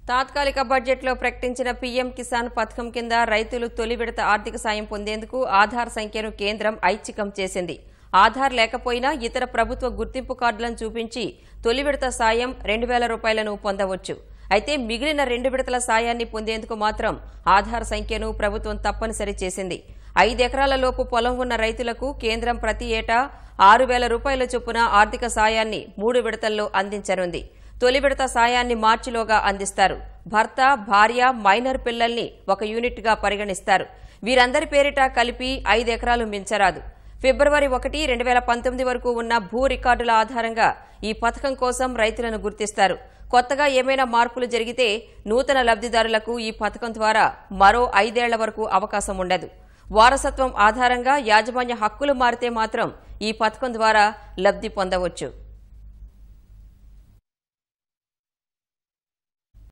తాత్కాలిక బడ్జెట్లో ప్రకటించిన పీఎం కిసాన్ పథకం కింద రైతులు తొలి విడత ఆర్థిక సాయం పొందేందుకు ఆధార్ సంఖ్యను కేంద్రం ఐచ్ఛికం చేసింది. ఆధార్ లేకపోయినా ఇతర ప్రభుత్వ గుర్తింపు కార్డులను చూపించి తొలి విడత సాయం 2,000 రూపాయలను పొందవచ్చు. అయితే మిగిలిన 2 విడతల సాయాన్ని పొందేందుకు మాత్రం ఆధార్ సంఖ్యను ప్రభుత్వం తప్పనిసరి చేసింది. 5 ఎకరాల లోపు పొలం ఉన్న రైతులకు కేంద్రం ప్రతి ఏటా 6,000 రూపాయల చొప్పున ఆర్థిక సాయాన్ని 3 విడతల్లో అందించనుంది. తొలి విడత సాయాన్ని మార్చిలోగా అందిస్తారు. భర్త, భార్య, మైనర్ పిల్లల్ని ఒక యూనిట్గా పరిగణిస్తారు. వీరందరి పేరిట కలిపి 5 ఎకరాలు మించరాదు. ఫిబ్రవరి 1, 2019 వరకు ఉన్న భూ రికార్డుల ఆధారంగా ఈ పథకం కోసం రైతులను గుర్తిస్తారు. కొత్తగా ఏమైనా మార్పులు జరిగితే నూతన లబ్దిదారులకు ఈ పథకం ద్వారా మరో 5 ఏళ్ల వరకు అవకాశం ఉండదు. వారసత్వం ఆధారంగా యాజమాన్య హక్కులు మారితే మాత్రం ఈ పథకం ద్వారా లబ్ది పొందవచ్చు.